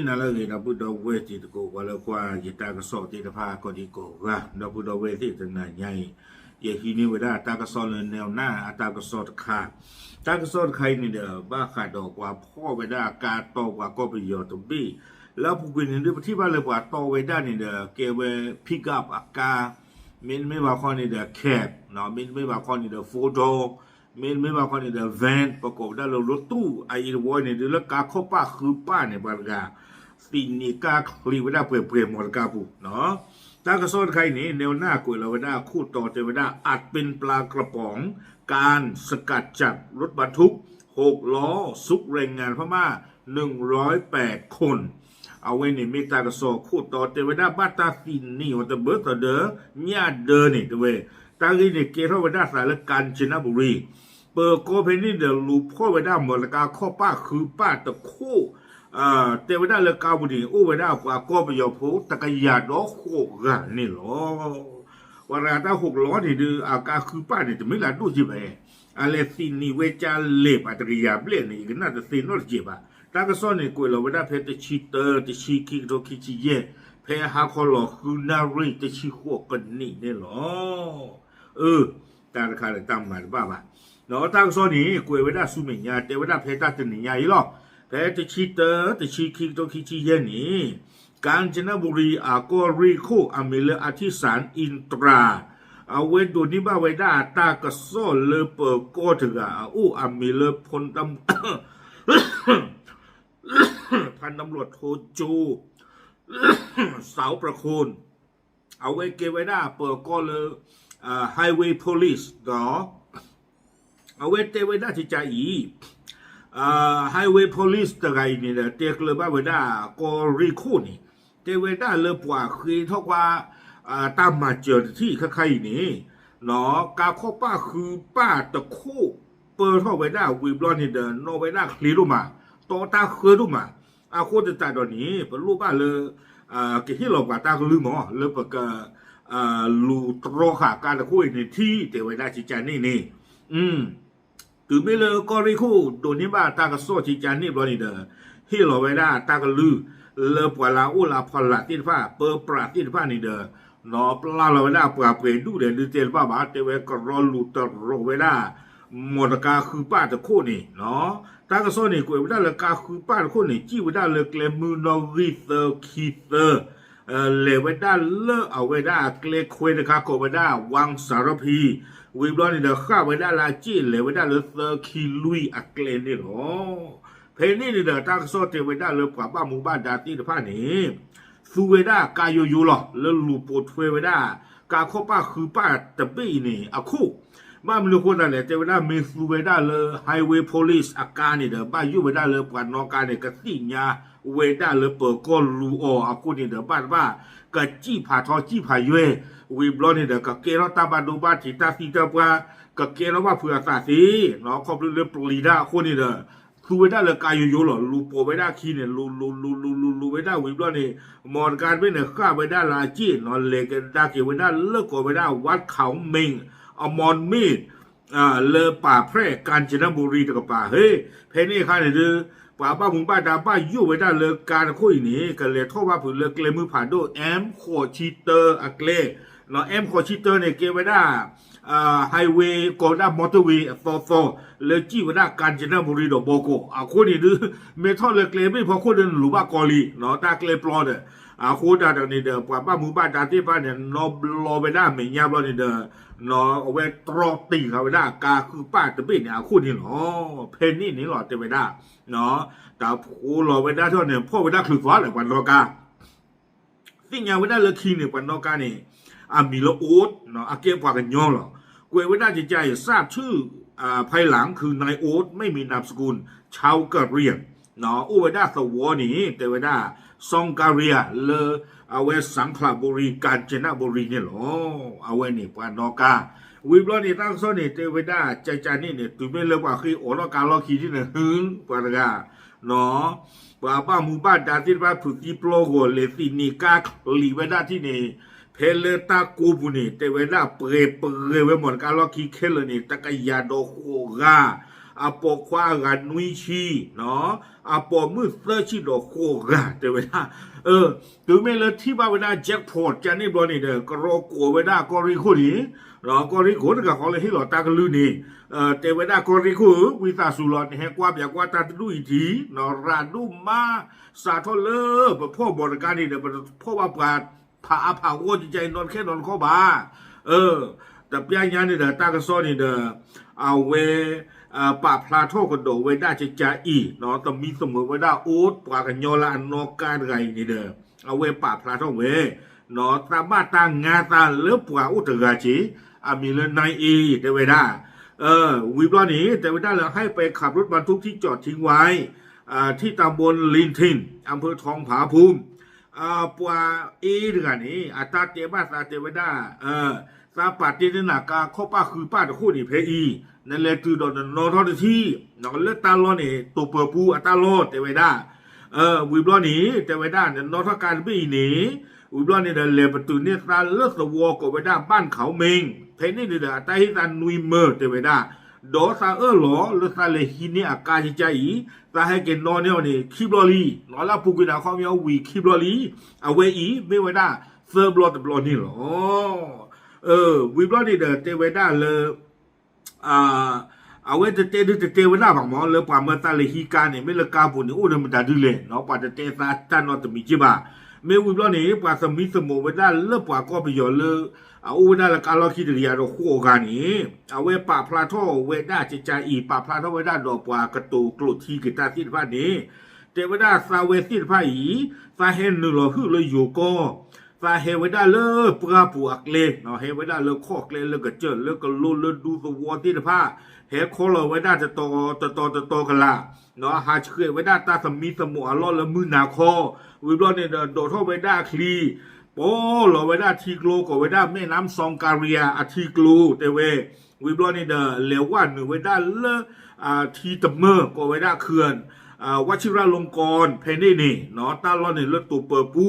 nala ge na bu do we ti ko wala kwa yita ka so ti da pha ko di ko ga na bu do we ti na nyai ye hi ni wada ta ka so le ne na ta ka so kha ta ka so khai ni da ba kha do kwa pho wada ka to kwa ko bi yo to bi la bu gwin ni ti ba le kwa to we da ni da ke we pick up aka min me ba kho ni da cab no min me ba kho ni da photo minไม่ว่าคนนี้เดอะแวนประกอบได้รถตู้ไอ้วอยเนี่ยเดี๋ยวกาเข้าป้าคือป้าเนี่ยบางกาสิ่งนี้กาคลีไว้ได้เปลี่ยนหมดกาบุเนาะถ้ากระโซนใครนี่แนวหน้ากวยเราไว้ได้คู่ต่อเจไว้ได้อาจเป็นปลากระป๋องการสกัดจับรถบรรทุก6 ล้อซุกแรงงานพม่า108 คนเอาไว้ในเมตากระโซคู่ต่อเจไว้ได้บ้านตาสินนี่หัวตะเบิร์ตเดอเนี่ยเดินนี่ตัวเว้ตั้งที่เนี่ยเกเข้าไว้ได้สายละการชนะบุรีเปิดโกเพนี่เดี๋ยวลูกพ่อไว้ได้หมดละกาข้อป้าคือป้าตะคู่เตไว้ได้เลยกาบุรีอู้ไว้ได้กว่าก็ไปยอมพูตะกยาดอกโขกันนี่หรอวันละถ้า6 ล้อที่ดูอากาคือป้าเนี่ยจะไม่ละดูจีบเออะไรสินี่เวจาเล็บอัตริยาเปลี่ยนนี่ก็น่าจะสินนอจีบตั้งก็ซ่อนในกุยเราไว้ได้เพชรชีเตอร์จะชีคิกโดคิชิเย่เพฮาคอลอคือนารีจะชีขวกันนี่เนี่ยหรอการราคาเลยตั้งมาหรือเปล่าเนาะตั้งโซนนี้กุยไว้ได้สุเมียเตไว้ได้เพชรตันนี่ใหญ่หรอเพชรชีเตอร์แต่ชีคิกตัวคิชิเยนี่กาญจนบุรีอาโกริโคอเมเลอธิสารอินตราเอาไว้ดูนี่บ้าไว้ได้ตากระโซเลเปอร์โกถึงอู้อเมเลพลตพันตำรวจโทจูเสาประโคนเอาไว้เก็บไว้ได้เปิดก็เลยhighway police เนาะเอาไว้เตไว้ได้ที่ใจhighway police ตะไงนี่นะเตะเลยบ้าไว้ได้ก็รีคูนี่เตไว้ได้เลยปว่าคือเท่าว่าตามมาเจอที่ใครนี่เนาะกาข้อป้าคือป้าตะคู่เปิดเท่าไว้ได้วิบลอนนี่เดินโนไว้ได้คลีรูมาโตตาเคยรูมาโคตรใจตอนนี้เป็นรูปบ้านเลยเกี่ยวที่เราว่าตาก็ลืมหมอเลยปะลูตรอขาการตะคุยในที่เดี๋ยวไว้ได้ชี้แจงนี่ถือไม่เลยก็รีคู่โดนนี้บ้าตาก็โซ่ชี้แจงนี่บอนี่เด้อที่เราไว้ได้ตาก็ลือเลยปวดลาอุลาพลาติดผ้าเปิดปราติดผ้านี่เด้อเนาะปลาเราไว้ได้ปลาเปรดูเดี๋ยวดูเจนป้าบ้าเดี๋ยวไว้ก็รอลูตรอไว้ได้หมดกาคือป้าตะคู่นี่เนาะตากระโซนี่กูไว้ได้เลยกาคือป้าตะคู่นี่จี้ไว้ได้เลยเกลมูนอริเตอร์คีเตอร์เลวไว้ได้เลิกเอาไว้ได้เกลควยนะครับก็ไว้ได้วังสารพีวิบลอนนี่เด้อข้าไว้ได้ลาจี้เลวไว้ได้เลยเตอร์คีลุยอักเลนนี่หรอเพนี่นี่เด้อตากระโซเตไว้ได้เลยกว่าบ้านหมู่บ้านดาตีตะผ้านี่ฟูไว้ได้กายยูหรอแล้วลูปดไว้ได้กาข้อป้าคือป้าตะปี้นี่อะคู่บ้านมันรู้คนนั่นแหละแต่เวลามีฟูไว้ได้เลยไฮเวย์โพลิสอาการนี่เด้อบ้านอยู่ไว้ได้เลยปานนอการเนี่ยกสิญญาเวด้าเลยเปิดก็รู้อากูนี่เด้อบ้านว่าก็จี้ผ่าทอจี้ผ่าเย่วิบลอนนี่เด้อก็เกลตาบาดูบ้านที่ตาสีตาปลาก็เกลว่าเผื่อตาสีเนาะขอบเรื่องปรีดาคนนี่เด้อฟูไว้ได้เลยกายโยหรอลูโปไว้ได้ขี้เนี่ยลูไว้ได้วิบลอนนี่มอนการไว้เนี่ยข้าไว้ได้ลาจี้เนาะเล็กดาเกไว้ได้เลิกก็ไว้ได้วัดเขาเมงอมอนมีดเลอป่าแพร่กาญจนบุรีตะกป่าเฮ้ยเพนี่ข้าเนี่ยดูป่าบ้าหมู่บ้านดาบ้าอยู่ไว้ได้เลยการคุยนี้กันเลยโทษว่าผืนเลยเกลมือผ่านด้วยแอมโคชิเตอร์อักเลเนาะแอมโคชิเตอร์เนี่ยเกไว้ได้ไฮเวย์ก่อนได้มอเตอร์เวย์โฟเลยจี้ไว้ได้กาญจนบุรีดอกโบโกคนนี้ดูเมทัลเลยเกลไม่พอคนเดินหรือว่ากอลีเนาะตาเกลปลอดเนี่ยโคดาตอนนี้เด้อป่าบ้าหมู่บ้านดาที่บ้านเนี่ยนอบรอไปได้ไม่ยากแล้วนี่เด้อเนาะเอาไว้ตรอตีเขาไปได้กาคือป้าตะบี้เนี่ยคู่นี้หรอเพนนี่นี่หรอเตไปได้เนาะแต่ผู้รอไปได้เท่าเนี่ยพ่อไปได้คือฟ้าเลยวันรอกาสิ่งอย่างไปได้เลยคีเนี่ยวันรอกาเนี่ยมีละโอ๊ตเนาะเก็บกว่ากันย่อหรอกวยไว้ได้ใจทราบชื่อภายหลังคือนายโอ๊ตไม่มีนามสกุลชาวกะเหรี่ยงเนาะอู้ไว้ได้สวอนี่แต่ไว้ได้ซองกาเรียเลอเอาไว้สังขละบุรีกาญจนบุรีเนี่ยหรอเอาไว้นี่ปานอกาวิบลอนี่ตั้งโซนี่เตวิดาใจจานี่เนี่ยตุไม่เลิกว่าคือโอลกาลอคีที่เนี่ยหึงปานกาเนาะว่าบ้าหมู่บ้านดาที่บ้านฝึกที่โปรโกเลสินีกาลีเวดาที่นี่เพลตากูบุนี่เตวิดาเปรไว้หมดกาลอคีเคลนี่ตะกยาโดโคกา ปกควากันนุยชีเนาะปอมือเซอร์ชีดอกโคกันเดี๋ยวเวลาถึงแม้เลยที่ว่าเวลาแจ็คพอตจะนี่บอนี่เด้อก็รอกลัวเวลากอริคุนี่รอกอริคุนี่ก็เขาเลยให้หลอดตากลือนี่แต่เวลากอริคุวิตาสุลอดแหกว่าแบบว่าตาดูอีทีเนาะราดูมาสาทอเลอพ่อบริการนี่เด้อพ่อว่าปาดผ่าโอ้ใจนอนแค่นอนข้อบาแต่เปียยันนี่เด้อตากระซ้อนนี่เด้อเอาเวป่าพลาโทกันโดเวด้าจะจ่าอีเนาะต้องมีเสมอเวด้าโอ๊ตปว่ากันยอละนอกการไรนี่เด้อเอาเวป่าพลาโทเวเนาะตาบ้าตางาตาเลือบปว่าอุตกาจีมีเลยนายอีเดเวด้าวิบล้อนี้เดเวด้าเลยให้ไปขับรถบรรทุกที่จอดทิ้งไว้ที่ตำบลลินทินอำเภอทองผาภูมิปว่าอีเดือนนี้อัตราเตบ้าตาเดเวด้าซาปาตินากาข้อป้าคือป้าตะคู่นี่เพอีนั่นแหละคือดอนนอทอที่นอเลือดตาล้อนี่ตัวเปิดปูอัตาโลเตเวด้าวิบล้อนี้เตเวด้าเนี่ยนอทการปีนี้วิบล้อนี่เดเลประตูเนี่ยตาเลือดสวอกเวด้าบ้านเขาเมงเพนี่เดือดตาฮิตันนุยเมอร์เตเวด้าดอซาหลอเลือดซาเลฮินี่อากาจิใจตาให้เกนนอนเนี่ยนี่คิบลอลีนอลาปูกินาข้อมีเอาวีคิบลอลีเอาเวอีไม่เวด้าเซอร์บลอตบลอนี่หรอวิบล้อนี่เดเตเวด้าเลยเอาไว้จะเตดูจะเตเวลาบางหมอเลยป่าเมื่อตาเลยฮีการเนี่ยไม่เลิกกาบุญเนี่ยโอ้เดิมมันจะดูเลยเนาะป่าจะเตซาจันนอตมีจิบะไม่วิบล้อนี่ป่าสมิสมเวลาเลิกป่าก็ไปย่อเลยเอาเวลาละการล็อกคิดเรียเราคู่กันนี่เอาไว้ป่าพลาโตเวด้าจะใจอีป่าพลาโตเวด้าดอกป่ากระตูกลุดที่กิตาสิทธิ์ผ้านี้เตเวด้าซาเวสิทธิ์ผ้าอีซาเฮนหนึ่งหล่อคือเลยอยู่ก็ฟาเฮไว้ได้เลยปลาปูอักเลเนาะเฮไว้ได้เลยข้อเลเลยก็เจอเลยก็ลุ้นเลยดูตัวที่ผ้าเฮโคโลไว้ได้จะโตกันละเนาะหาเชื่อไว้ได้ตาสมีสมุอล้อแล้วมือหนาคอวิบล้อเนี่ยโดดเข้าไว้ได้คลีโป้หล่อไว้ได้ทีกลูก็ไว้ได้แม่น้ำซองการียอาทีกลูเตเววิบล้อเนี่ยเหลวว่าหนึ่งไว้ได้เลยทีตะเมอร์ก็ไว้ได้เขื่อนวชิราลงกรณ์เพนนี่เนาะตาล้อเนี่ยเลือดตัวเปิดปู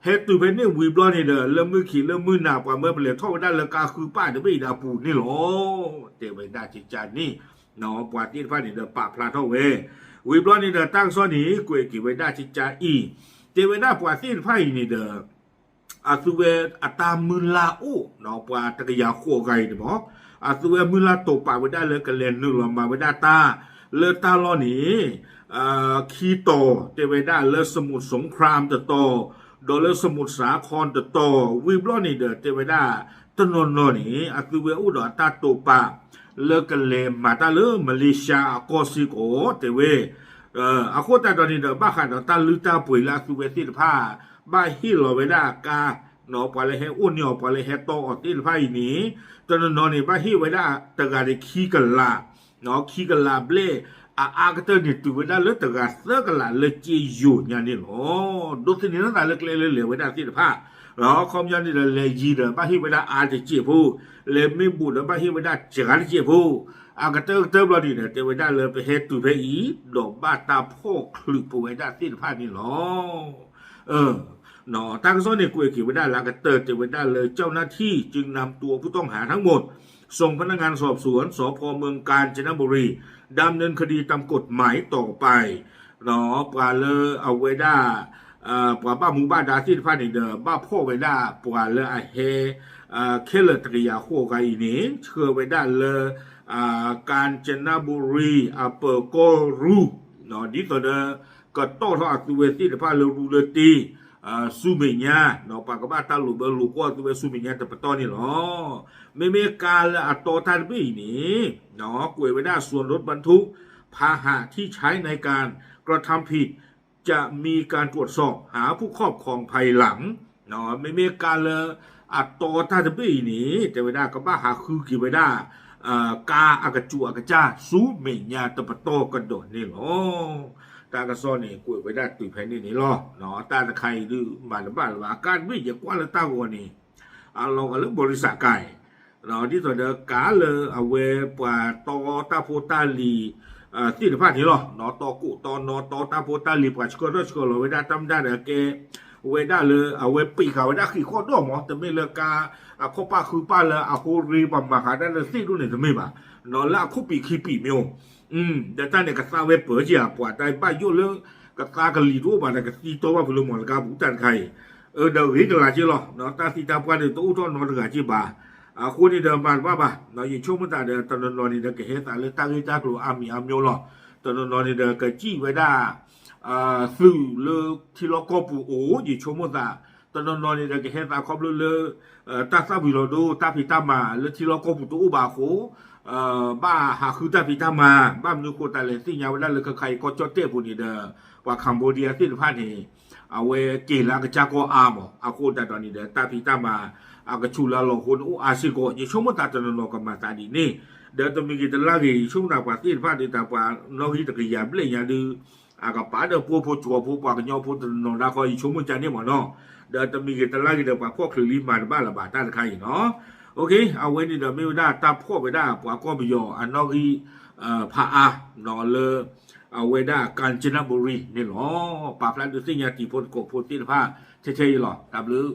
เฮตุเป็นเนี่ยวิบล้อนี่เด้อเริ่มมือขี่เริ่มมือหนาปว่าเมื่อเปลี่ยนท่อได้เลยกาคือป้าจะไม่ดาปูนี่หรอเตไปได้จิตใจนี่เนาะปว่าที่ฟ้านี่เด้อป่าพลาท่อเววิบล้อนี่เด้อตั้งซ้อนนี้กุยกี่ไว้ได้จิตใจอีเตไปได้ปว่าที่ฟ้านี่เด้ออาสุเวอัตามือลาอูเนาะปว่าตะกยาขั้วไก่เด้อบอกอาสุเวมือลาตกป่าไว้ได้เลยกันเลนนึงลงมาไว้ได้ตาเลือดตาล้อนี่คีโตเตไปได้เลือดสมุทรสงครามตะโตโดยเลือสมุทรสาครตะโตวิบล้อนี่เด้อเตไปได้ตนนนี่อาสุเวอุดรตาโตปาเลือกันเลมาตาเลือมาเลเซียกอซิโกเตเวอาโคตาตอนนี้เด้อบ้าขันตาลือตาปุ๋ยลาสุเวสิทผ้าบ้าฮิโลเวด้ากาเนาะปาเลเฮอุนเนาะปาเลเฮโตอติลผ้าอีนี้ตนนนี่บ้าฮิเวด้าตะกาเดคีกันลาเนาะคีกันลาเบลก็เตอร์นี่ตัวเวลาเลือดตะการเสือกละเลือดจีอยู่อย่างนี้โอ้ดูสินี่นั่นแต่เลือดเลยเวลาที่ผ้าแล้วคอมยันนี่เลยจีเด้อบ้าที่เวลาอาจจะจีผู้เลยไม่บูดแล้วบ้าที่เวลาจะการจีผู้ก็เตอร์เราดีเนี่ยแต่เวลาเลยไปเฮตุไปอีดอกบ้าตาพ่อคลึกผู้เวลาที่ผ้านี่หรอเนาะตั้งโซนในกุยกี่เวลาละก็เตอร์แต่เวลาเลยเจ้าหน้าที่จึงนำตัวผู้ต้องหาทั้งหมดส่งพนักงานสอบสวนสพเมืองกาญจนบุรีดำเนินคดีตามกฎหมายต่อไปเนาะปลาเลอเอาไว้ได้ปลาบ้ามูบ้าดาที่ฟ้านี่เด้อบ้าพ่อไว้ได้ปลาเลอไอเฮเคเลตริยาโคไกนี้เชื่อไว้ได้เลยกาญจนบุรีเปอร์โกรูเนาะดิตัวเด้อก็โต้ทอตัวเวทีฟ้าเลอรูเลตีซูเมียเนาะปากบ้าตาลุเบลูก็ตัวซูเมียแต่ปตอนนี่หรอไม่มีการละต่อทันปีนี้เนาะกวยไว้ได้ส่วนรถบรรทุกพาหะที่ใช้ในการกระทำผิดจะมีการตรวจสอบหาผู้ครอบครองภายหลังเนาะไม่มีการละต่อทันปีนี้แต่ไว้ได้ก็บ้าหาคือกี่ไว้ได้กาอากจัวกจ้าซูเมียแต่ปตอกระโดดนี่หรอตากระซ้อนนี่กวยไว้ได้ตุยแผ่นนี่หรอเนาะตาตะไคร้ดื้อบ้านว่าการไม่อยากว่าละตาวัวนี่เราก็เรื่องบริษัทไก่เราที่ตัวเด็กกาเลยเอาไว้ปว่าตอตาโพตาลีที่ที่ผ่านนี้หรอเนาะตอกุตอนอตอตาโพตาลีปว่าชกรชกรไว้ได้ทำได้เด็ก เวด้าเลยเอาเวปีเขาเวด้าขี้ข้อดอมอแต่ไม่เลยกาข้อป้าคือป้าเลยเอาคูรีบมาหาได้เลยสิดูเนี่ยจะไม่มานอนละคู่ปีขี้ปีเมียวแต่ตอนเนี่ยก็ซาเวเปิดจีปวดใจป้ายุ่งเรื่องก็ซากะลีรู้ป่ะแต่ก็ตีตัวว่าพลุมอนกาบุตันใครเดี๋ยวเห็นกันละจีหรอเนาะตาสีตาปวดเดี๋ยวตู้ทอนนอนกับจีบ่าคู่นี้เดิมบานว่าป่ะเนาะยิ่งช่วงเมื่อตาเดี๋ยวตอนนอนนี่เดี๋ยวก็เห็นตาเลยตั้งใจกลัวอามีอามีหรอตอนนอนนี่เดี๋ยวก็จี้ไว้ได้สื่อเลือที่เราก็ปูโอ้ยิ่งช่วงเมื่อตาตอนนอนนี่เดี๋ยวก็เห็นตาครอบเลือตาซาบิโลดูตาพิตามาเลือที่เราก็ปูตู้บาโคบ้าหาคือตาพิตามาบ้านนุโคตาเลสิญาเวลาเลยใครก็จดเต้ปุ่นนี่เด้อว่าคัมโบเดียที่ผ่านนี่เอาไว้เกล้ากระจาก็อาหมอเอาโคตาตอนนี้เด้อตาพิตามาเอากระชูลาลงคนอาศิโกยิ่งช่วงเมื่อตาตอนนอนก็มาตาดีนี่เดี๋ยวต้องมีกิจลากีช่วงหน้าว่าที่ผ่านนี่ตาว่าน้องที่ตะกี้ยาเปลี่ยนยาดื้อก็ป้าเดี๋ยวพูดจัวพูดปากกันย่อพูดนอนได้คอยช่วงเมื่อจันนี่หมอเนาะเดี๋ยวต้องมีกิจลากีเดี๋ยวว่าพวกคลือลิ้นมาบ้านละบาทต้านใครเนาะโอเคเอาไว้นี่เดี๋ยวไม่ได้ตาพ่อไปได้ปว่าก็ไปย่ออันนอกที่พาอานอนเลยเอาไว้ได้กาญจนบุรีนี่หรอปาพลันดูสิญาติพลกบพลติผ้าเฉยๆหรอตามหรือ